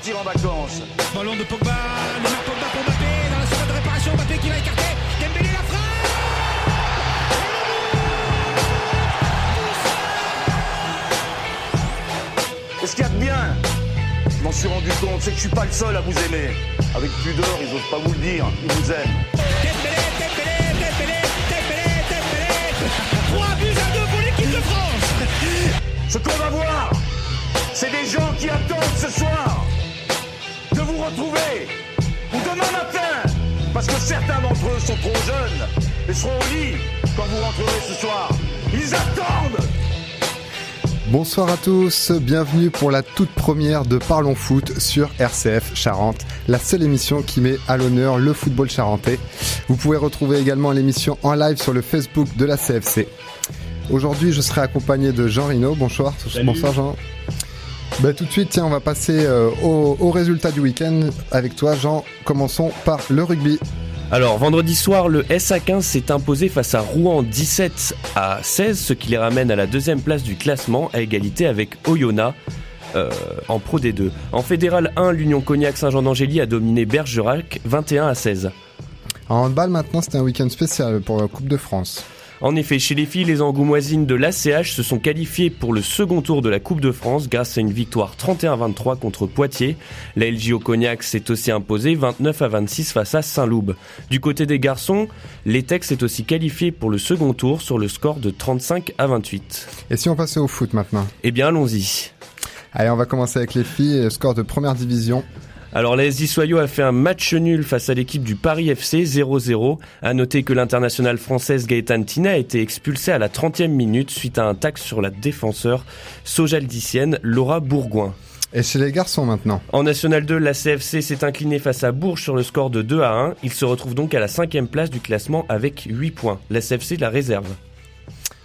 partir en vacances. Ballon de Pogba, Neymar Pogba pour Mbappé, dans la surface de réparation, Mbappé qui va écarter, Dembélé la frappe. Et ce qu'il y a de bien, je m'en suis rendu compte, c'est que je suis pas le seul à vous aimer. Avec pudeur, ils osent pas vous le dire, ils vous aiment. Dembélé 3-2 pour l'équipe de France. Ce qu'on va voir, c'est des gens qui attendent ce soir de vous retrouver, ou demain matin, parce que certains d'entre eux sont trop jeunes et seront au lit quand vous rentrerez ce soir. Ils attendent. Bonsoir à tous, bienvenue pour la toute première de Parlons Foot sur RCF Charente, la seule émission qui met à l'honneur le football charentais. Vous pouvez retrouver également l'émission en live sur le Facebook de la CFC. Aujourd'hui, je serai accompagné de Jean Rino. Bonsoir. Salut. Bonsoir Jean. Tout de suite, tiens, on va passer au résultat du week-end avec toi Jean. Commençons par le rugby. Alors, vendredi soir, le SA15 s'est imposé face à Rouen 17-16, ce qui les ramène à la deuxième place du classement, à égalité avec Oyonnax en Pro D2. En Fédéral 1, l'Union Cognac Saint-Jean-d'Angély a dominé Bergerac 21-16. En handball, maintenant, c'était un week-end spécial pour la Coupe de France. En effet, chez les filles, les Angoumoisines de l'ACH se sont qualifiées pour le second tour de la Coupe de France grâce à une victoire 31-23 contre Poitiers. La LJO Cognac s'est aussi imposée 29-26 face à Saint-Loub. Du côté des garçons, l'ETEC s'est aussi qualifié pour le second tour sur le score de 35-28. Et si on passait au foot maintenant ? Eh bien, allons-y. Allez, on va commencer avec les filles, score de première division. Alors la SD Soyaux a fait un match nul face à l'équipe du Paris FC 0-0. À noter que l'internationale française Gaëtane Tina a été expulsée à la 30e minute suite à un tacle sur la défenseur sojaldicienne Laura Bourgoin. Et chez les garçons maintenant. En National 2, la CFC s'est inclinée face à Bourges sur le score de 2-1. Il se retrouve donc à la 5e place du classement avec 8 points. La CFC la réserve.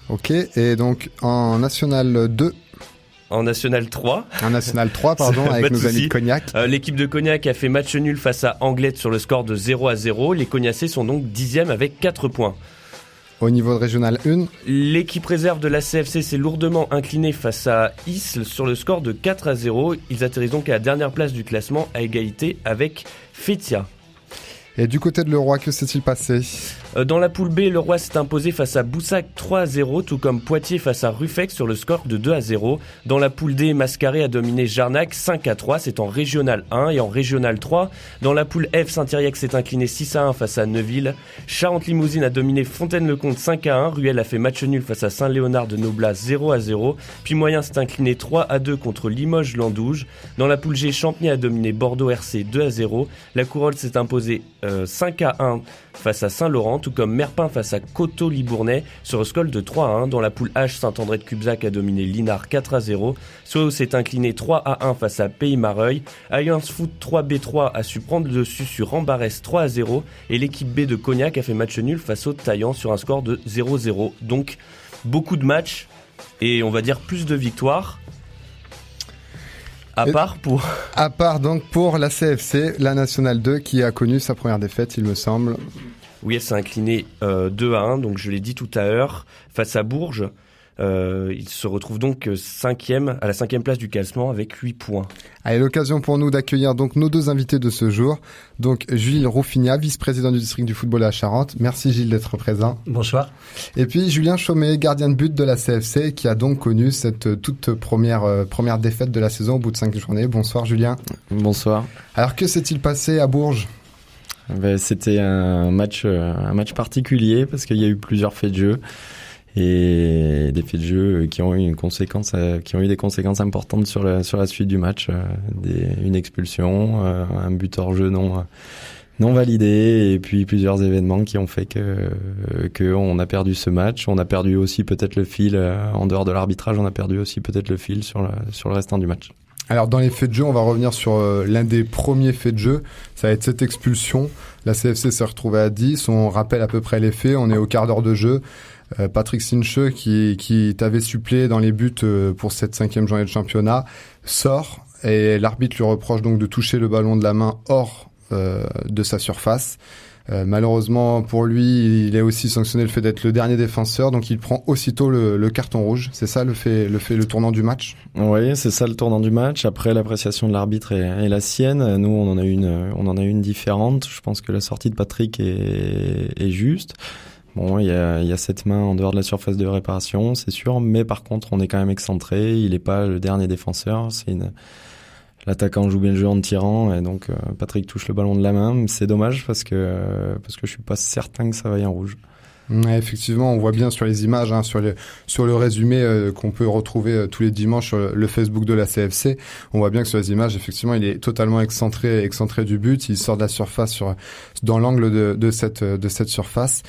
Ok, et donc en National 2... En National 3. En National 3, pardon, avec nos amis de Cognac. L'équipe de Cognac a fait match nul face à Anglette sur le score de 0-0. Les Cognacés sont donc 10e avec 4 points. Au niveau de Régional 1, l'équipe réserve de la CFC s'est lourdement inclinée face à Isle sur le score de 4-0. Ils atterrissent donc à la dernière place du classement à égalité avec Fétia. Et du côté de Leroy, que s'est-il passé ? Dans la poule B, Leroy s'est imposé face à Boussac 3-0, tout comme Poitiers face à Ruffec sur le score de 2-0. Dans la poule D, Mascaré a dominé Jarnac 5-3, c'est en Régional 1 et en Régional 3. Dans la poule F, Saint-Thiriac s'est incliné 6-1 face à Neuville. Charente-Limousine a dominé Fontaine-le-Comte 5-1. Ruel a fait match nul face à Saint-Léonard de Noblat 0-0. Puis Moyen s'est incliné 3-2 contre Limoges-Landouge. Dans la poule G, Champigny a dominé Bordeaux RC 2-0. La Couronne s'est imposée 5-1 face à Saint-Laurent, tout comme Merpin face à Coteau-Libournais sur le score de 3-1. Dans la poule H, Saint-André de Cubzac a dominé Linard 4-0. Soho s'est incliné 3-1 face à Pays-Mareuil. Alliance Foot 3B3 a su prendre le dessus sur Rambarès 3-0. Et l'équipe B de Cognac a fait match nul face au Taillan sur un score de 0-0. Donc beaucoup de matchs et on va dire plus de victoires. À part donc pour la CFC, la Nationale 2 qui a connu sa première défaite, il me semble. Oui, elle s'est inclinée 2-1, donc je l'ai dit tout à l'heure, face à Bourges. Il se retrouve donc à la 5e place du classement avec 8 points. Allez, l'occasion pour nous d'accueillir donc nos deux invités de ce jour. Donc Gilles Roufignat, vice-président du district du football à Charente. Merci Gilles d'être présent. Bonsoir. Et puis Julien Chaumet, gardien de but de la CFC, qui a donc connu cette toute première défaite de la saison au bout de 5 journées. Bonsoir Julien. Bonsoir. Alors que s'est-il passé à Bourges ? C'était un match particulier parce qu'il y a eu plusieurs faits de jeu. Et des faits de jeu qui ont eu des conséquences importantes sur la suite du match, une expulsion, un but hors jeu non validé, et puis plusieurs événements qui ont fait que on a perdu ce match. On a perdu aussi peut-être le fil en dehors de l'arbitrage. On a perdu aussi peut-être le fil sur le restant du match. Alors dans les faits de jeu, on va revenir sur l'un des premiers faits de jeu. Ça va être cette expulsion. La CFC s'est retrouvée à 10. On rappelle à peu près les faits. On est au quart d'heure de jeu. Patrick Sinche, qui t'avait suppléé dans les buts pour cette 5e journée de championnat, sort et l'arbitre lui reproche donc de toucher le ballon de la main hors de sa surface. Malheureusement pour lui, il est aussi sanctionné le fait d'être le dernier défenseur, donc il prend aussitôt le carton rouge. C'est ça le tournant du match? Oui, c'est ça le tournant du match. Après, l'appréciation de l'arbitre est la sienne. Nous, on en a une différente. Je pense que la sortie de Patrick est juste. Bon, il y a 7 mains en dehors de la surface de réparation, c'est sûr, mais par contre, on est quand même excentré. Il n'est pas le dernier défenseur. L'attaquant joue bien le jeu en tirant, et donc Patrick touche le ballon de la main. C'est dommage parce que je suis pas certain que ça vaille en rouge. Ouais, effectivement, on voit bien sur les images, sur le résumé qu'on peut retrouver tous les dimanches sur le Facebook de la CFC. On voit bien que sur les images, effectivement, il est totalement excentré du but. Il sort de la surface dans l'angle de cette surface.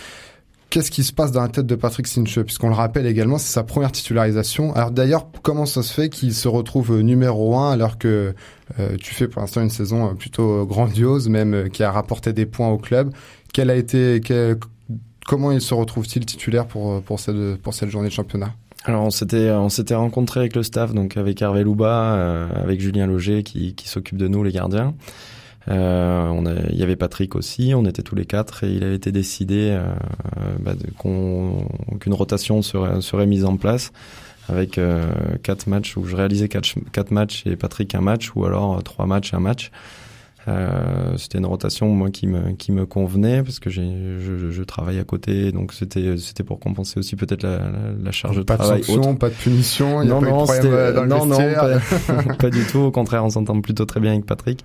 Qu'est-ce qui se passe dans la tête de Patrick Sinche? Puisqu'on le rappelle également, c'est sa première titularisation. Alors d'ailleurs, comment ça se fait qu'il se retrouve numéro 1 alors que tu fais pour l'instant une saison plutôt grandiose, même qui a rapporté des points au club? Comment il se retrouve-t-il titulaire pour cette journée de championnat? Alors on s'était rencontré avec le staff, donc avec Hervé Louba, avec Julien Loger qui s'occupe de nous les gardiens. Il y avait Patrick aussi, on était tous les 4 et il avait été décidé qu'une rotation serait mise en place avec 4 matchs où je réalisais 4 matchs et Patrick un match, ou alors 3 matchs et un match. C'était une rotation moi qui me convenait parce que je travaille à côté, donc c'était pour compenser aussi peut-être la charge de travail. Pas de sanction, pas de punition, il n'y a pas eu de problème dans le vestiaire. Pas du tout, au contraire, on s'entend plutôt très bien avec Patrick.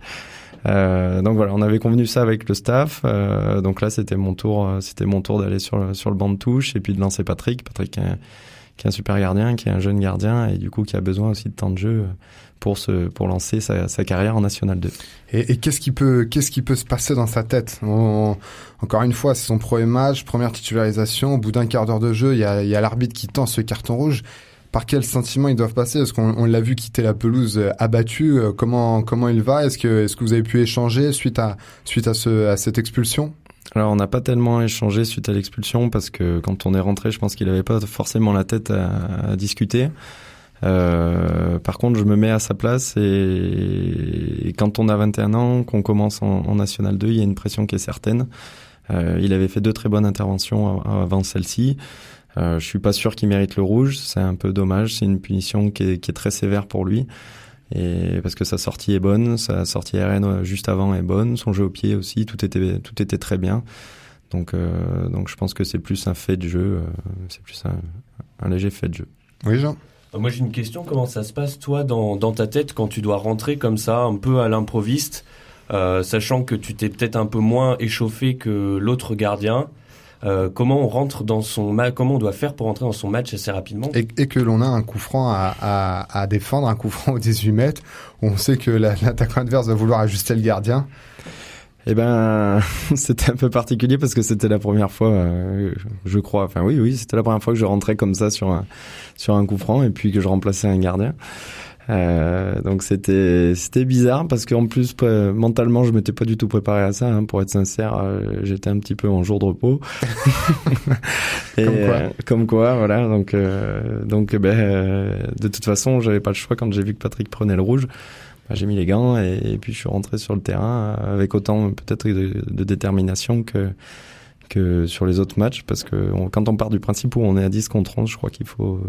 Donc voilà, on avait convenu ça avec le staff. Donc là, c'était mon tour d'aller sur le banc de touche et puis de lancer Patrick qui est un super gardien, qui est un jeune gardien et du coup qui a besoin aussi de temps de jeu pour lancer sa carrière en National 2. Et qu'est-ce qui peut se passer dans sa tête? Encore une fois, c'est son premier match, première titularisation. Au bout d'un quart d'heure de jeu, il y a l'arbitre qui tend ce carton rouge. Par quel sentiment ils doivent passer? Est-ce qu'on l'a vu quitter la pelouse abattu? Comment il va? Est-ce que vous avez pu échanger suite à cette expulsion? Alors on n'a pas tellement échangé suite à l'expulsion parce que quand on est rentré, je pense qu'il n'avait pas forcément la tête à discuter. Par contre, je me mets à sa place et quand on a 21 ans, qu'on commence en National 2, il y a une pression qui est certaine. Il avait fait 2 très bonnes interventions avant celle-ci. Je suis pas sûr qu'il mérite le rouge, c'est un peu dommage, c'est une punition qui est très sévère pour lui. Et parce que sa sortie est bonne, sa sortie RN juste avant est bonne, son jeu au pied aussi, tout était très bien. Donc je pense que c'est plus un fait de jeu, c'est plus un léger fait de jeu. Oui, Jean. Moi j'ai une question, comment ça se passe toi dans ta tête quand tu dois rentrer comme ça un peu à l'improviste, sachant que tu t'es peut-être un peu moins échauffé que l'autre gardien? Comment on rentre dans comment on doit faire pour rentrer dans son match assez rapidement? Et que l'on a un coup franc à défendre, un coup franc aux 18 mètres, on sait que l'attaquant adverse va vouloir ajuster le gardien. Eh ben, c'était un peu particulier parce que c'était la première fois, je crois, enfin oui, c'était la première fois que je rentrais comme ça sur un coup franc et puis que je remplaçais un gardien. Donc c'était bizarre parce qu'en plus mentalement je m'étais pas du tout préparé à ça, pour être sincère, j'étais un petit peu en jour de repos. Et comme quoi voilà, donc de toute façon j'avais pas le choix. Quand j'ai vu que Patrick prenait le rouge, j'ai mis les gants et puis je suis rentré sur le terrain avec autant peut-être de détermination que sur les autres matchs, parce que quand on part du principe où on est à 10 contre 11, je crois qu'il faut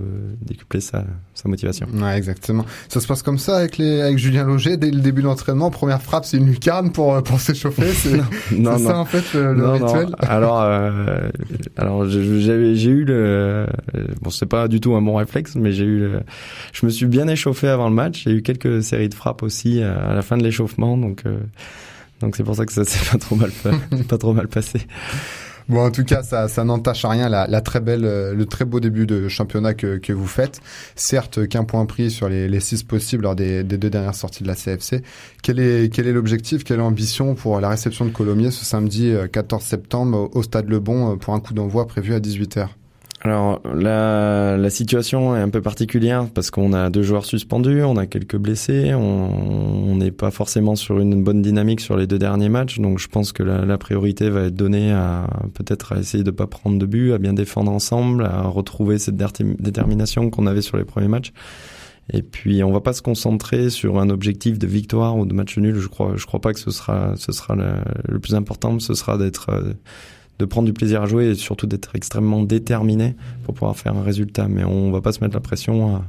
décupler sa motivation. Ouais, exactement. Ça se passe comme ça avec Julien Loger dès le début de l'entraînement. Première frappe, c'est une lucarne pour s'échauffer. C'est ça en fait le rituel. Non. Alors j'ai eu bon, c'est pas du tout un bon réflexe, mais je me suis bien échauffé avant le match. J'ai eu quelques séries de frappes aussi à la fin de l'échauffement, donc c'est pour ça que ça s'est pas trop mal passé. Bon, en tout cas, ça n'entache à rien le très beau début de championnat que vous faites. Certes, qu'un point pris sur les 6 possibles lors des 2 dernières sorties de la CFC. Quel est l'objectif, quelle est l'ambition pour la réception de Colomiers ce samedi 14 septembre au Stade Le Bon pour un coup d'envoi prévu à 18h? Alors la situation est un peu particulière parce qu'on a 2 joueurs suspendus, on a quelques blessés, on n'est pas forcément sur une bonne dynamique sur les 2 derniers matchs, donc je pense que la priorité va être donnée à essayer de pas prendre de but, à bien défendre ensemble, à retrouver cette détermination qu'on avait sur les premiers matchs. Et puis on va pas se concentrer sur un objectif de victoire ou de match nul. Je crois pas que ce sera le plus important. Ce sera de prendre du plaisir à jouer et surtout d'être extrêmement déterminé pour pouvoir faire un résultat. Mais on va pas se mettre la pression à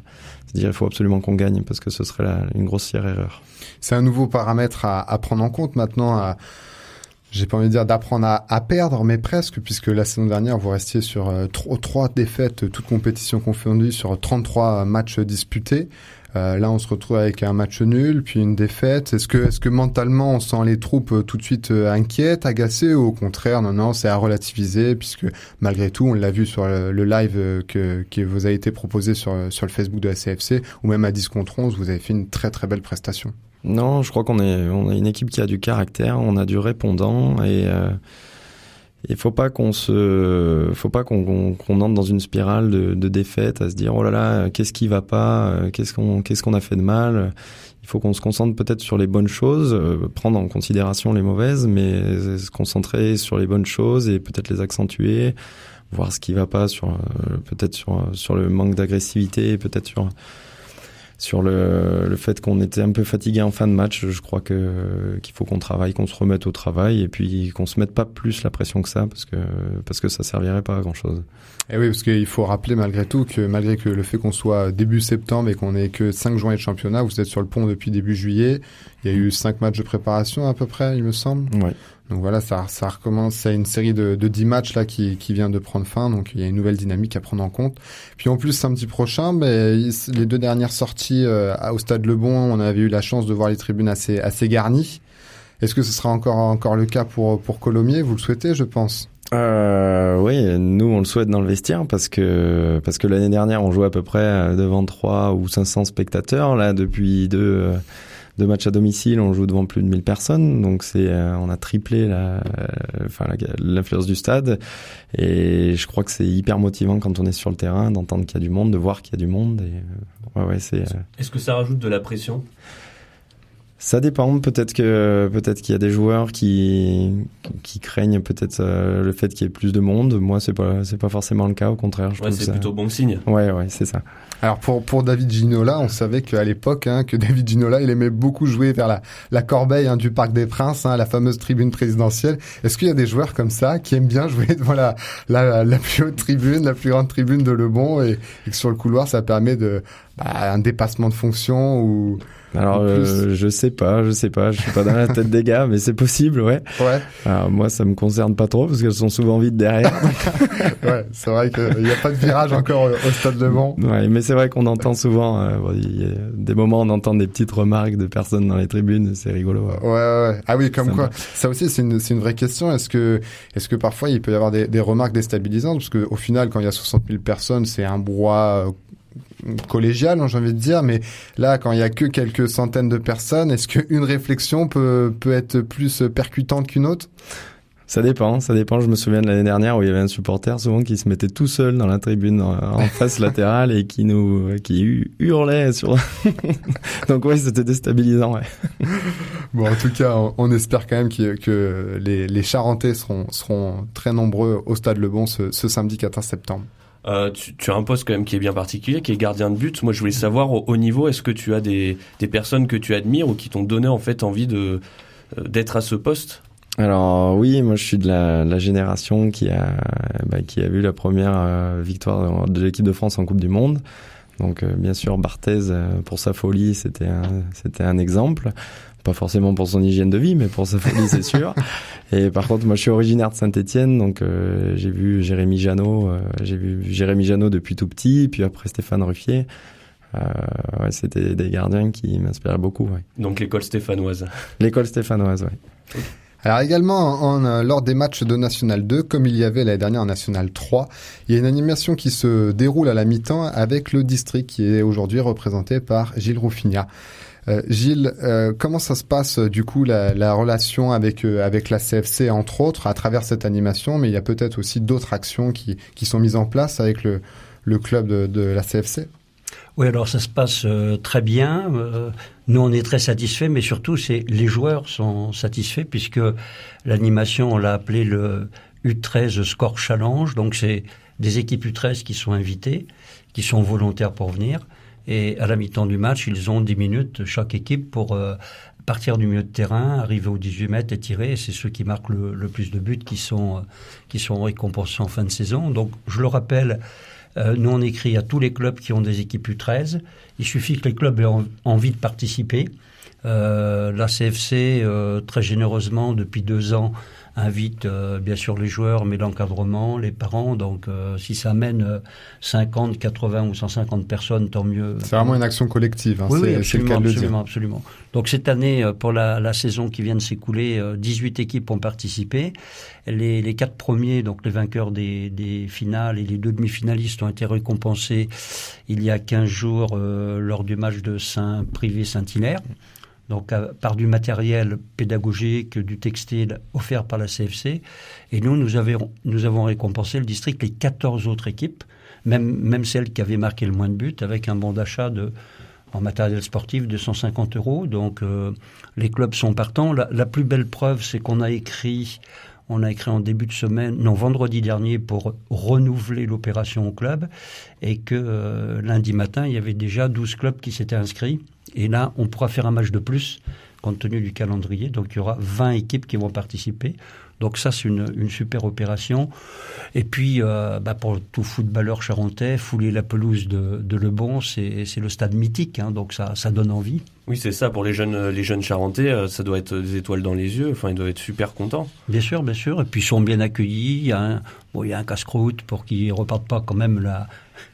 se dire il faut absolument qu'on gagne parce que ce serait une grossière erreur. C'est un nouveau paramètre à prendre en compte maintenant. J'ai pas envie de dire d'apprendre à perdre, mais presque, puisque la saison dernière, vous restiez sur 3 défaites, toutes compétitions confondues, sur 33 matchs disputés. Là, on se retrouve avec un match nul, puis une défaite. Est-ce que mentalement, on sent les troupes tout de suite inquiètes, agacées, ou au contraire, non, c'est à relativiser, puisque malgré tout, on l'a vu sur le live qui vous a été proposé sur le Facebook de la CFC, ou même à 10 contre 11, vous avez fait une très très belle prestation. Non, je crois qu'on a une équipe qui a du caractère, on a du répondant et il faut pas qu'on entre dans une spirale de défaite à se dire oh là là, qu'est-ce qui va pas, qu'est-ce qu'on a fait de mal. Il faut qu'on se concentre peut-être sur les bonnes choses, prendre en considération les mauvaises, mais se concentrer sur les bonnes choses et peut-être les accentuer, voir ce qui va pas peut-être sur le manque d'agressivité, peut-être sur le fait qu'on était un peu fatigué en fin de match. Je crois qu'il faut qu'on travaille, qu'on se remette au travail et puis qu'on se mette pas plus la pression que ça parce que ça servirait pas à grand chose. Et oui, parce qu'il faut rappeler malgré tout que malgré que le fait qu'on soit début septembre et qu'on ait que 5 journées de championnat, vous êtes sur le pont depuis début juillet. Il y a eu 5 matchs de préparation à peu près, il me semble. Ouais. Donc voilà, ça recommence. C'est une série de 10 matchs là qui vient de prendre fin. Donc il y a une nouvelle dynamique à prendre en compte. Puis en plus, samedi prochain, les 2 dernières sorties au Stade Le Bon, on avait eu la chance de voir les tribunes assez garnies. Est-ce que ce sera encore le cas pour Colomiers? Vous le souhaitez, je pense. Oui, nous on le souhaite dans le vestiaire parce que l'année dernière on jouait à peu près devant 3 ou 500 spectateurs. Là, depuis deux matchs à domicile, on joue devant plus de 1000 personnes, donc on a triplé l'influence du stade, et je crois que c'est hyper motivant quand on est sur le terrain d'entendre qu'il y a du monde, de voir qu'il y a du monde. Et Est-ce que ça rajoute de la pression? Ça dépend. Peut-être qu'il y a des joueurs qui craignent peut-être le fait qu'il y ait plus de monde. Moi, c'est pas forcément le cas. Au contraire, je trouve c'est plutôt bon signe. Ouais, c'est ça. Alors pour David Ginola, on savait qu'à l'époque, que David Ginola, il aimait beaucoup jouer vers la corbeille du Parc des Princes, la fameuse tribune présidentielle. Est-ce qu'il y a des joueurs comme ça qui aiment bien jouer devant la plus haute tribune, la plus grande tribune de Le Bon, et que sur le couloir, ça permet un dépassement de fonction ou... Alors je sais pas, je suis pas dans la tête des gars, mais c'est possible, ouais. Alors, moi ça me concerne pas trop parce qu'elles sont souvent vides derrière. Ouais, c'est vrai qu'il n'y a pas de virage encore au Stade Le Bon. Ouais, mais c'est vrai qu'on entend souvent, il y a des moments on entend des petites remarques de personnes dans les tribunes, c'est rigolo. Ouais. Ah oui, comme quoi. Ça aussi c'est une vraie question. Est-ce que parfois il peut y avoir des remarques déstabilisantes, parce que au final quand il y a 60 000 personnes, c'est un brouhaha collégial, j'ai envie de dire, mais là, quand il y a que quelques centaines de personnes, est-ce qu'une réflexion peut être plus percutante qu'une autre? Ça dépend. Je me souviens de l'année dernière où il y avait un supporter souvent qui se mettait tout seul dans la tribune en face latérale et qui hurlait sur... Donc ouais, c'était déstabilisant, ouais. Bon, en tout cas, on espère quand même que les Charentais seront très nombreux au Stade Le Bon ce samedi 14 septembre. Tu as un poste quand même qui est bien particulier, qui est gardien de but. Moi, je voulais savoir, au haut niveau, est-ce que tu as des personnes que tu admires ou qui t'ont donné en fait envie d'être à ce poste? Alors oui, moi je suis de la génération qui a vu la première victoire de l'équipe de France en Coupe du Monde. Donc bien sûr Barthez, pour sa folie, c'était un exemple. Pas forcément pour son hygiène de vie, mais pour sa folie, c'est sûr. Et par contre, moi, je suis originaire de Saint-Étienne, donc j'ai vu Jérémy Janot depuis tout petit, puis après Stéphane Ruffier. C'était des gardiens qui m'inspiraient beaucoup. Ouais. Donc l'école stéphanoise. L'école stéphanoise, ouais. Alors également, lors des matchs de National 2, comme il y avait l'année dernière en National 3, il y a une animation qui se déroule à la mi-temps avec le district qui est aujourd'hui représenté par Gilles Roufignat. Gilles, comment ça se passe du coup la relation avec la CFC entre autres à travers cette animation, mais il y a peut-être aussi d'autres actions qui sont mises en place avec le club de la CFC? Oui, alors ça se passe très bien. Nous, on est très satisfaits, mais surtout, les joueurs sont satisfaits puisque l'animation, on l'a appelé le U13 Score Challenge. Donc, c'est des équipes U13 qui sont invitées, qui sont volontaires pour venir. Et à la mi-temps du match, ils ont 10 minutes, chaque équipe, pour partir du milieu de terrain, arriver aux 18 mètres et tirer. Et c'est ceux qui marquent le plus de buts qui sont récompensés en fin de saison. Donc, je le rappelle, nous, on écrit à tous les clubs qui ont des équipes U13. Il suffit que les clubs aient envie de participer. La CFC, très généreusement, depuis 2 ans, invite bien sûr les joueurs, mais l'encadrement, les parents. Donc, si ça amène 50, 80 ou 150 personnes, tant mieux. C'est vraiment une action collective, hein. Oui, c'est le cas de le dire. Absolument. Donc, cette année, pour la saison qui vient de s'écouler, 18 équipes ont participé. Les 4 premiers, donc les vainqueurs des finales et les 2 demi-finalistes ont été récompensés il y a 15 jours lors du match de Saint-Privé-Saint-Hilaire. Donc, par du matériel pédagogique, du textile offert par la CFC. Et nous avons récompensé le district, les 14 autres équipes, même celles qui avaient marqué le moins de buts, avec un bon d'achat en matériel sportif de 150 €. Donc, les clubs sont partants. La plus belle preuve, c'est qu'on a écrit en début de semaine, vendredi dernier, pour renouveler l'opération au club, et que lundi matin, il y avait déjà 12 clubs qui s'étaient inscrits. Et là, on pourra faire un match de plus, compte tenu du calendrier. Donc, il y aura 20 équipes qui vont participer. Donc ça, c'est une super opération. Et puis, pour tout footballeur charentais, fouler la pelouse de Le Bon, c'est le stade mythique, hein, donc ça donne envie. Oui, c'est ça. Pour les jeunes charentais, ça doit être des étoiles dans les yeux. Enfin, ils doivent être super contents. Bien sûr. Et puis, ils sont bien accueillis. Il y a un casse-croûte pour qu'ils ne repartent pas quand même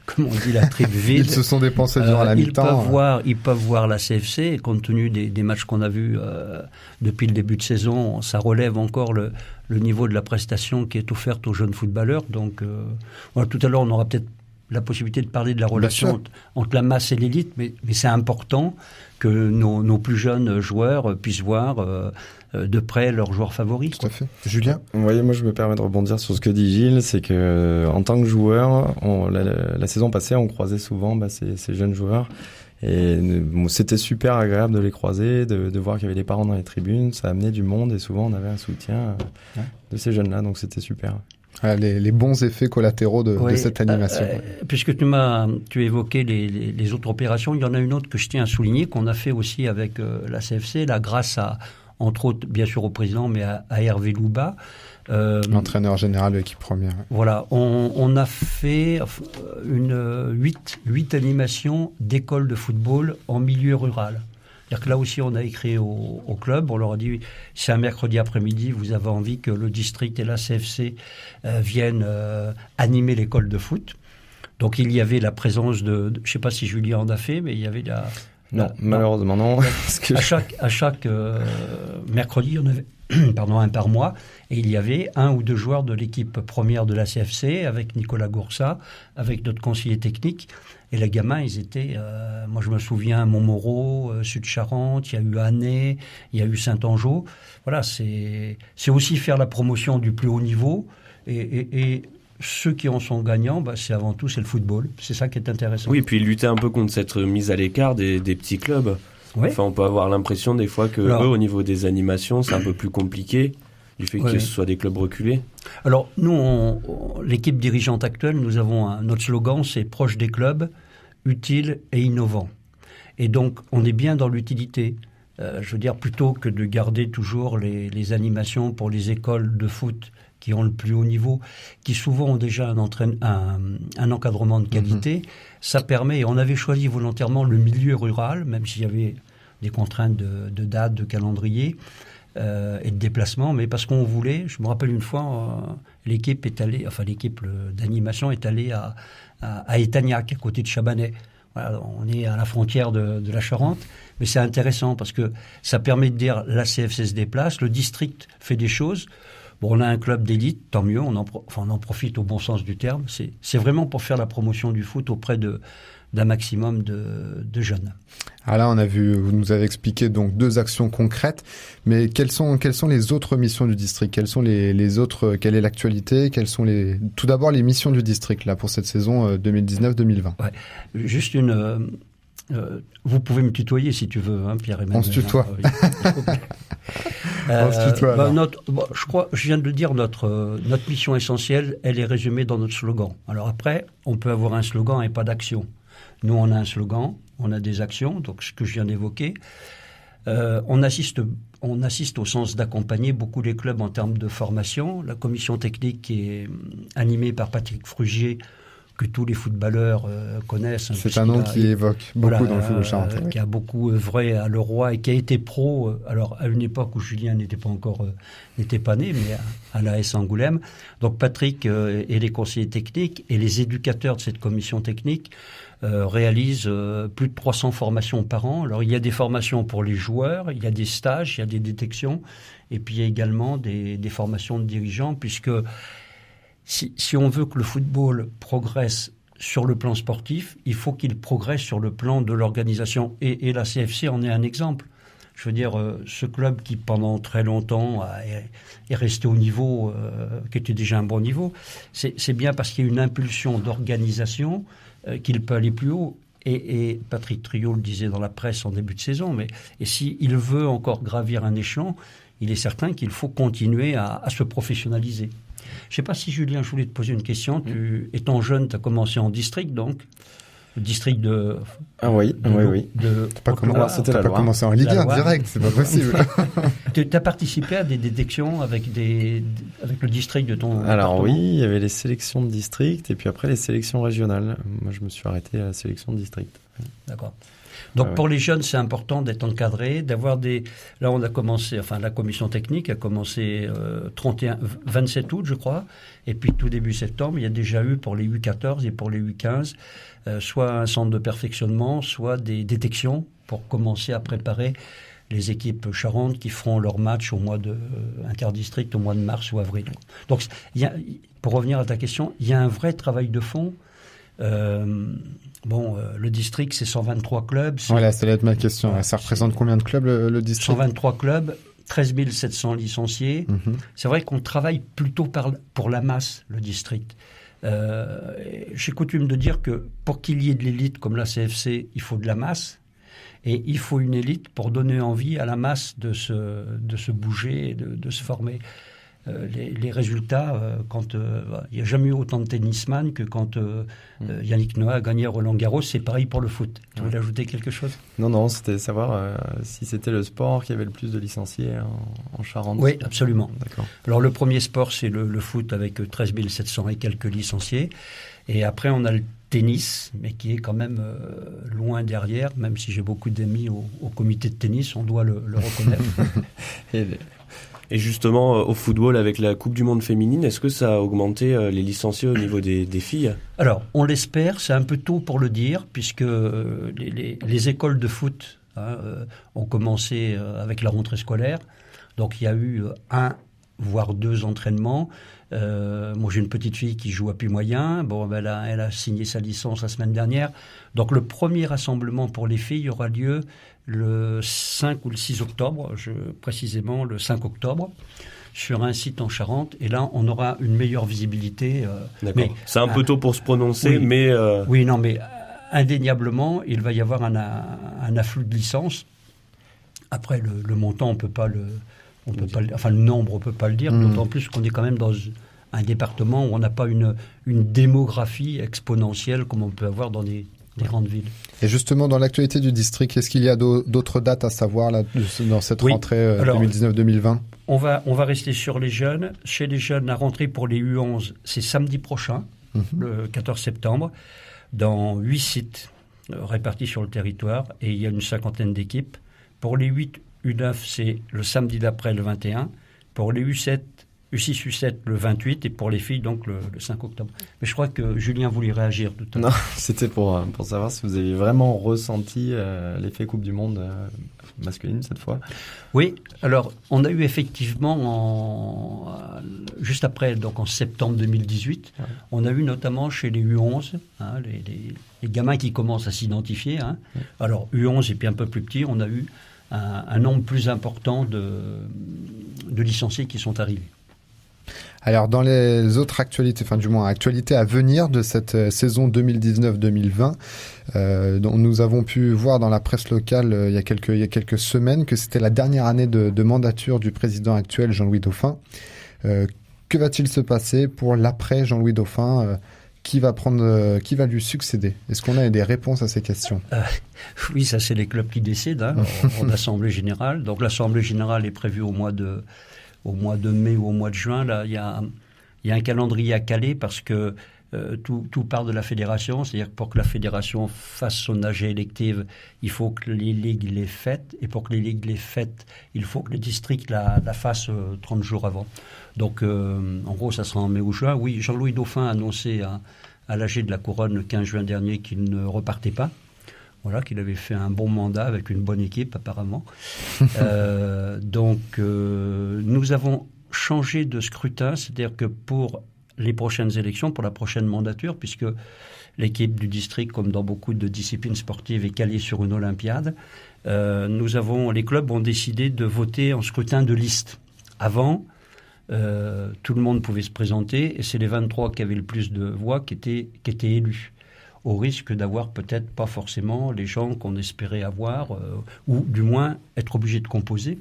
comme on dit, la tripe vide. Ils se sont dépensés durant la mi-temps. Ils peuvent voir la CFC, et compte tenu des matchs qu'on a vus depuis le début de saison, ça relève encore le niveau de la prestation qui est offerte aux jeunes footballeurs. Donc, tout à l'heure, on aura peut-être la possibilité de parler de la relation entre la masse et l'élite, mais c'est important que nos plus jeunes joueurs puissent voir de près leurs joueurs favoris. Tout à fait. Julien ? Oui, moi je me permets de rebondir sur ce que dit Gilles, c'est que en tant que joueur, la saison passée, on croisait souvent ces jeunes joueurs. Et c'était super agréable de les croiser, de voir qu'il y avait des parents dans les tribunes, ça amenait du monde et souvent on avait un soutien de ces jeunes-là, donc c'était super. Les bons effets collatéraux de cette animation. Puisque tu évoquais les autres opérations, il y en a une autre que je tiens à souligner, qu'on a fait aussi avec la CFC, là, grâce entre autres, bien sûr au président, mais à Hervé Louba. L'entraîneur général de l'équipe première. Voilà, on a fait 8 animations d'écoles de football en milieu rural. C'est-à-dire que là aussi, on a écrit au club, on leur a dit, c'est un mercredi après-midi, vous avez envie que le district et la CFC viennent animer l'école de foot. Donc il y avait la présence je ne sais pas si Julien en a fait, mais il y avait malheureusement non. À chaque mercredi, on avait un par mois, et il y avait 1 ou 2 joueurs de l'équipe première de la CFC, avec Nicolas Goursat, avec notre conseiller technique. Et les gamins, ils étaient... moi, je me souviens, Montmoreau, Sud-Charente, il y a eu Annay, il y a eu Saint-Angeau. Voilà, c'est aussi faire la promotion du plus haut niveau. Et ceux qui en sont gagnants, c'est avant tout, c'est le football. C'est ça qui est intéressant. Oui, et puis lutter un peu contre cette mise à l'écart des petits clubs. Oui. Enfin, on peut avoir l'impression des fois que eux, au niveau des animations, c'est un peu plus compliqué, du fait que ce soit des clubs reculés. Alors, nous, l'équipe dirigeante actuelle, nous avons notre slogan, c'est « Proche des clubs, utile et innovant ». Et donc, on est bien dans l'utilité. Je veux dire, plutôt que de garder toujours les animations pour les écoles de foot qui ont le plus haut niveau, qui souvent ont déjà un encadrement de qualité, ça permet, et on avait choisi volontairement le milieu rural, même s'il y avait des contraintes de date, de calendrier et de déplacement, mais parce qu'on voulait, je me rappelle une fois, l'équipe d'animation est allée à Étagnac, à côté de Chabanais. Voilà, on est à la frontière de la Charente, mais c'est intéressant parce que ça permet de dire la CFC se déplace, le district fait des choses. Bon, on a un club d'élite, tant mieux, on en profite au bon sens du terme. C'est vraiment pour faire la promotion du foot auprès d'un maximum de jeunes. Ah là, vous nous avez expliqué donc 2 actions concrètes, mais quelles sont les autres missions du district ? Quelles sont les autres ? Quelle est l'actualité ? Quelles sont tout d'abord les missions du district là pour cette saison 2019-2020 ? Ouais, juste vous pouvez me tutoyer si tu veux, hein, Pierre-Emmanuel. On se tutoie. On se tutoie. Je viens de le dire, notre mission essentielle, elle est résumée dans notre slogan. Alors après, on peut avoir un slogan et pas d'action. Nous, on a un slogan, on a des actions, donc ce que je viens d'évoquer. On assiste au sens d'accompagner beaucoup les clubs en termes de formation. La commission technique qui est animée par Patrick Frugier, que tous les footballeurs connaissent. C'est un nom qui évoque beaucoup dans le football charentais. Qui a beaucoup œuvré à Leroy et qui a été pro, alors à une époque où Julien n'était pas né, mais à l'AS Angoulême. Donc Patrick et les conseillers techniques et les éducateurs de cette commission technique réalisent plus de 300 formations par an. Alors il y a des formations pour les joueurs, il y a des stages, il y a des détections, et puis il y a également des formations de dirigeants, puisque si on veut que le football progresse sur le plan sportif, il faut qu'il progresse sur le plan de l'organisation. Et la CFC en est un exemple. Je veux dire, ce club qui pendant très longtemps est resté au niveau, qui était déjà un bon niveau, c'est bien parce qu'il y a une impulsion d'organisation qu'il peut aller plus haut. Et Patrick Triot le disait dans la presse en début de saison, et s'il veut encore gravir un échelon, il est certain qu'il faut continuer à se professionnaliser. Je ne sais pas si, Julien, je voulais te poser une question. Étant jeune, tu as commencé en district, donc. Le district de... Ah oui. Tu n'as pas commencé en Ligue 1 direct, c'est pas possible. Tu as participé à des détections avec le district de ton Alors département? Oui, il y avait les sélections de district et puis après les sélections régionales. Moi, je me suis arrêté à la sélection de district. D'accord. Donc pour les jeunes, c'est important d'être encadré, d'avoir des... Là, on a commencé, la commission technique a commencé 27 août, je crois, et puis tout début septembre, il y a déjà eu pour les U14 et pour les U15, soit un centre de perfectionnement, soit des détections pour commencer à préparer les équipes charentes qui feront leur match au mois de interdistrict au mois de mars ou avril. Donc, pour revenir à ta question, il y a un vrai travail de fond. Le district, c'est 123 clubs. Voilà, ça allait être ma question. Ça représente combien de clubs, le district? 123 clubs, 13 700 licenciés. C'est vrai qu'on travaille plutôt pour la masse, le district. J'ai coutume de dire que pour qu'il y ait de l'élite comme la CFC, il faut de la masse. Et il faut une élite pour donner envie à la masse de se bouger, de se former. Les résultats, quand il n'y a jamais eu autant de tennisman que quand Yannick Noah a gagné Roland-Garros, c'est pareil pour le foot. Tu voulais ajouter quelque chose? Non, c'était savoir si c'était le sport qui avait le plus de licenciés en Charente. Oui, absolument. D'accord. Alors le premier sport, c'est le foot avec 13 700 et quelques licenciés. Et après, on a le tennis, mais qui est quand même loin derrière, même si j'ai beaucoup d'amis au comité de tennis, on doit le reconnaître. Et justement, au football, avec la Coupe du Monde féminine, est-ce que ça a augmenté les licenciés au niveau des filles? Alors, on l'espère, c'est un peu tôt pour le dire, puisque les écoles de foot ont commencé avec la rentrée scolaire. Donc, il y a eu 1 voire 2 entraînements. Moi, j'ai une petite fille qui joue à Puy Moyen. Elle a signé sa licence la semaine dernière. Donc, le premier rassemblement pour les filles aura lieu le 5 ou le 6 octobre, précisément le 5 octobre, sur un site en Charente. Et là, on aura une meilleure visibilité. D'accord. C'est un peu tôt pour se prononcer, oui, mais... Oui, non, mais indéniablement, il va y avoir un afflux de licences. Après, le montant, on peut pas le nombre, on peut pas le dire, d'autant plus qu'on est quand même dans un département où on n'a pas une démographie exponentielle comme on peut avoir dans des grandes villes. Et justement, dans l'actualité du district, est-ce qu'il y a d'autres dates à savoir là, dans cette rentrée 2019-2020? On va rester sur les jeunes. Chez les jeunes, la rentrée pour les U11, c'est samedi prochain, le 14 septembre, dans 8 sites répartis sur le territoire, et il y a une 50aine d'équipes. Pour les 8 U9, c'est le samedi d'après, le 21. Pour les U6, U7, le 28. Et pour les filles, donc, le 5 octobre. Mais je crois que Julien voulait réagir tout à l'heure. Non, c'était pour savoir si vous avez vraiment ressenti l'effet Coupe du Monde masculine cette fois. Oui, alors, on a eu effectivement, juste après, donc en septembre 2018, on a eu notamment chez les U11, les gamins qui commencent à s'identifier. Alors, U11 et puis un peu plus petit, on a eu un nombre plus important de licenciés qui sont arrivés. Alors, dans les autres actualités, enfin du moins actualités à venir de cette saison 2019-2020, dont nous avons pu voir dans la presse locale il y a quelques semaines que c'était la dernière année de mandature du président actuel Jean-Louis Dauphin. Que va-t-il se passer pour l'après Jean-Louis Dauphin? qui va lui succéder? Est-ce qu'on a des réponses à ces questions? Oui, ça c'est les clubs qui décident en assemblée générale. Donc l'assemblée générale est prévue au mois de mai ou au mois de juin. Là, il y a un calendrier à caler parce que tout part de la fédération. C'est-à-dire que pour que la fédération fasse son AG élective, il faut que les ligues les fêtent. Et pour que les ligues les fêtent, il faut que le district la fasse 30 jours avant. Donc, en gros, ça sera en mai ou juin. Oui, Jean-Louis Dauphin a annoncé à l'AG de la Couronne le 15 juin dernier qu'il ne repartait pas. Voilà, qu'il avait fait un bon mandat avec une bonne équipe, apparemment. Donc, nous avons changé de scrutin. C'est-à-dire que pour les prochaines élections, pour la prochaine mandature, puisque l'équipe du district, comme dans beaucoup de disciplines sportives, est calée sur une olympiade, les clubs ont décidé de voter en scrutin de liste. Avant, tout le monde pouvait se présenter et c'est les 23 qui avaient le plus de voix qui étaient élus, au risque d'avoir peut-être pas forcément les gens qu'on espérait avoir, ou du moins être obligé de composer.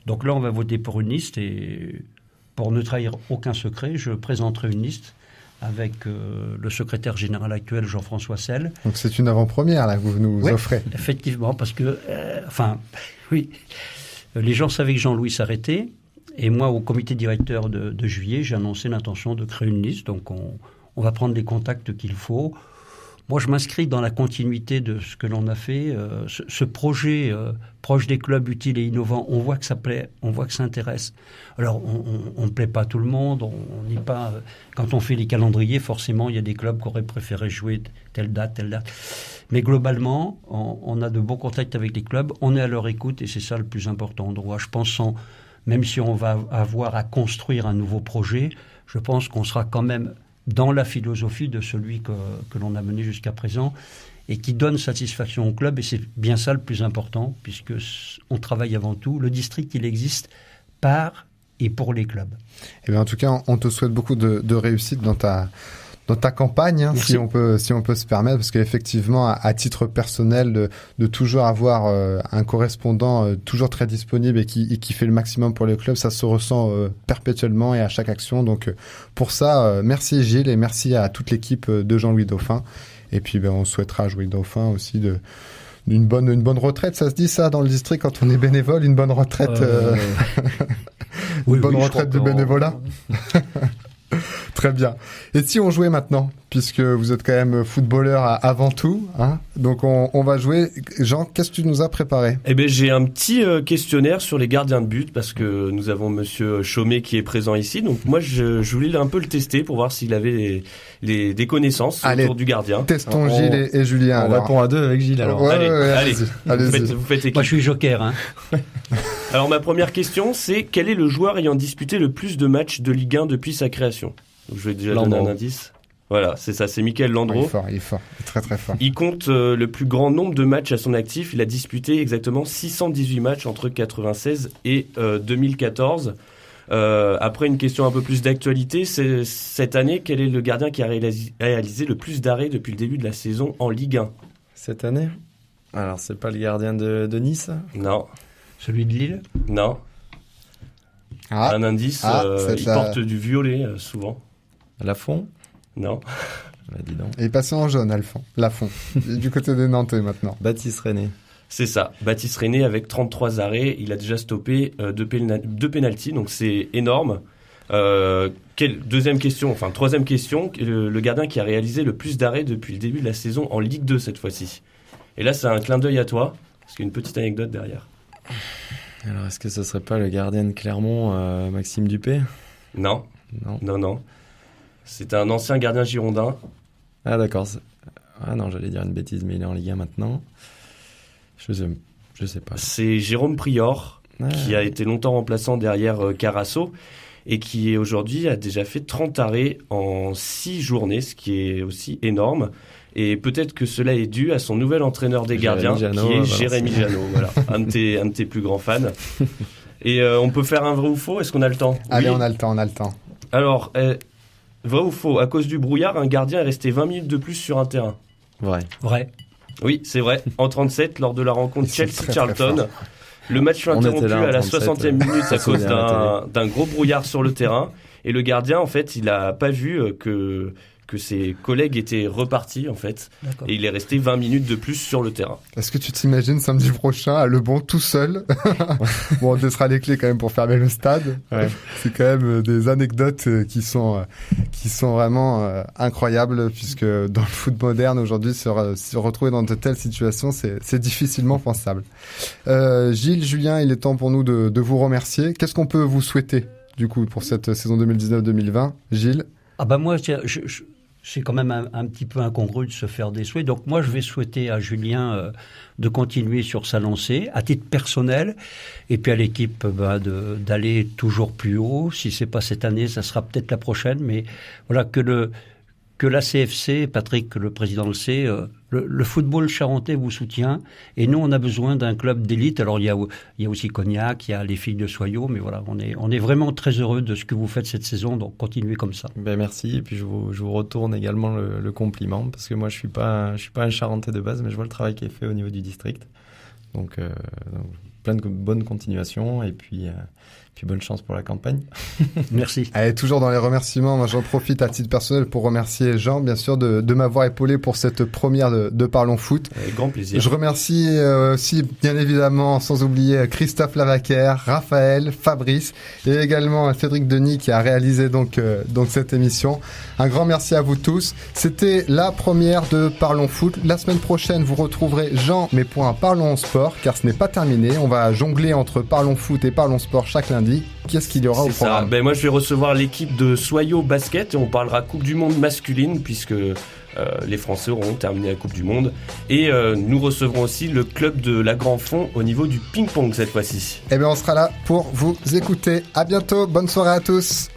Donc là, on va voter pour une liste et pour ne trahir aucun secret, je présenterai une liste avec le secrétaire général actuel, Jean-François Selle. Donc c'est une avant-première là que vous nous offrez. Effectivement, parce que, oui, les gens savaient que Jean-Louis s'arrêtait. Et moi, au comité directeur de juillet, j'ai annoncé l'intention de créer une liste. Donc on va prendre les contacts qu'il faut. Moi, je m'inscris dans la continuité de ce que l'on a fait. Ce projet proche des clubs, utile et innovant, on voit que ça plaît, on voit que ça intéresse. Alors, on ne plaît pas à tout le monde. On n'est pas. Quand on fait les calendriers, forcément, il y a des clubs qui auraient préféré jouer telle date. Mais globalement, on a de bons contacts avec les clubs. On est à leur écoute et c'est ça le plus important. Donc, je pense, même si on va avoir à construire un nouveau projet, je pense qu'on sera quand même dans la philosophie de celui que l'on a mené jusqu'à présent et qui donne satisfaction au club. Et c'est bien ça le plus important, puisque on travaille avant tout. Le district, il existe par et pour les clubs. Et bien en tout cas, on te souhaite beaucoup de réussite dans ta campagne, hein, si on peut se permettre, parce qu'effectivement, à titre personnel, de toujours avoir un correspondant toujours très disponible et qui fait le maximum pour les clubs, ça se ressent perpétuellement et à chaque action. Donc pour ça, merci Gilles et merci à toute l'équipe de Jean-Louis Dauphin. Et puis on souhaitera à Jean-Louis Dauphin aussi une bonne retraite. Ça se dit ça dans le district quand on est bénévole, une bonne retraite, retraite de bénévolat. Très bien. Et si on jouait maintenant, puisque vous êtes quand même footballeur avant tout, hein, donc on va jouer. Jean, qu'est-ce que tu nous as préparé? Eh ben, j'ai un petit questionnaire sur les gardiens de but, parce que nous avons Monsieur Chaumet qui est présent ici. Donc moi, je voulais un peu le tester pour voir s'il avait des connaissances autour du gardien. Testons Gilles et Julien. On répond à deux avec Gilles alors. Ouais, allez. Vous faites équipe. Moi, je suis joker. Hein. Alors ma première question, c'est quel est le joueur ayant disputé le plus de matchs de Ligue 1 depuis sa création? Donc, je vais déjà donner un indice. Voilà, c'est ça, c'est Mickaël Landreau. Il est fort, il est très très fort. Il compte le plus grand nombre de matchs à son actif. Il a disputé exactement 618 matchs entre 96 et 2014. Après, une question un peu plus d'actualité, c'est cette année, quel est le gardien qui a réalisé le plus d'arrêts depuis le début de la saison en Ligue 1? Cette année? Alors, c'est pas le gardien de Nice? Non. Celui de Lille? Non. Un indice, il porte du violet souvent. Lafont? Non. Bah, dis donc. Il est passé en jaune, Lafont. Il est du côté des Nantais maintenant. Baptiste René. C'est ça. Baptiste René avec 33 arrêts. Il a déjà stoppé deux pénaltys, donc c'est énorme. Troisième question, le gardien qui a réalisé le plus d'arrêts depuis le début de la saison en Ligue 2 cette fois-ci. Et là, c'est un clin d'œil à toi, parce qu'il y a une petite anecdote derrière. Alors, est-ce que ce serait pas le gardien de Clermont, Maxime Dupé? Non. C'est un ancien gardien girondin. Ah d'accord. Ah non, j'allais dire une bêtise, mais il est en Ligue 1 maintenant. Je sais pas. C'est Jérôme Prior, qui a été longtemps remplaçant derrière Carasso, et qui aujourd'hui a déjà fait 30 arrêts en 6 journées, ce qui est aussi énorme. Et peut-être que cela est dû à son nouvel entraîneur des gardiens, qui est Jérémy Janot, voilà, un de tes plus grands fans. Et on peut faire un vrai ou faux? Est-ce qu'on a le temps? Allez, oui. on a le temps. Alors, vrai ou faux? À cause du brouillard, un gardien est resté 20 minutes de plus sur un terrain. Vrai. Oui, c'est vrai. En 37, lors de la rencontre Chelsea-Charlton, le match fut interrompu à la 60e minute à cause d'un gros brouillard sur le terrain. Et le gardien, en fait, il n'a pas vu que que ses collègues étaient repartis en fait. D'accord. Et il est resté 20 minutes de plus sur le terrain. Est-ce que tu t'imagines samedi prochain à Le Bon tout seul? Bon, on te laissera les clés quand même pour fermer le stade. Ouais. C'est quand même des anecdotes qui sont vraiment incroyables, puisque dans le foot moderne aujourd'hui, se retrouver dans de telles situations, c'est difficilement pensable. Gilles, Julien, il est temps pour nous de vous remercier. Qu'est-ce qu'on peut vous souhaiter du coup pour cette saison 2019-2020, Gilles? Ah bah moi, c'est quand même un petit peu incongru de se faire des souhaits. Donc moi, je vais souhaiter à Julien de continuer sur sa lancée, à titre personnel, et puis à l'équipe d'aller toujours plus haut. Si c'est pas cette année, ça sera peut-être la prochaine. Mais voilà, que la CFC, Patrick, le président le sait, le football charentais vous soutient. Et nous, on a besoin d'un club d'élite. Alors, il y a aussi Cognac, il y a les filles de Soyaux. Mais voilà, on est vraiment très heureux de ce que vous faites cette saison. Donc, continuez comme ça. Ben merci. Et puis, je vous retourne également le compliment. Parce que moi, je suis pas un Charentais de base, mais je vois le travail qui est fait au niveau du district. Donc plein de bonnes continuations. Et puis bonne chance pour la campagne. Merci. Allez, toujours dans les remerciements, moi j'en profite à titre personnel pour remercier Jean, bien sûr, de m'avoir épaulé pour cette première de Parlons Foot. Avec grand plaisir. Je remercie aussi, bien évidemment, sans oublier Christophe Lavaquer, Raphaël, Fabrice et également Cédric Denis qui a réalisé donc cette émission. Un grand merci à vous tous. C'était la première de Parlons Foot. La semaine prochaine, vous retrouverez Jean, mais pour un Parlons Sport, car ce n'est pas terminé. On va jongler entre Parlons Foot et Parlons Sport chaque lundi. Qu'est-ce qu'il y aura au programme? Moi, je vais recevoir l'équipe de Soyaux Basket et on parlera Coupe du Monde masculine puisque les Français auront terminé la Coupe du Monde. Et nous recevrons aussi le club de la Grand Fond au niveau du ping-pong cette fois-ci. Eh bien, on sera là pour vous écouter. À bientôt. Bonne soirée à tous.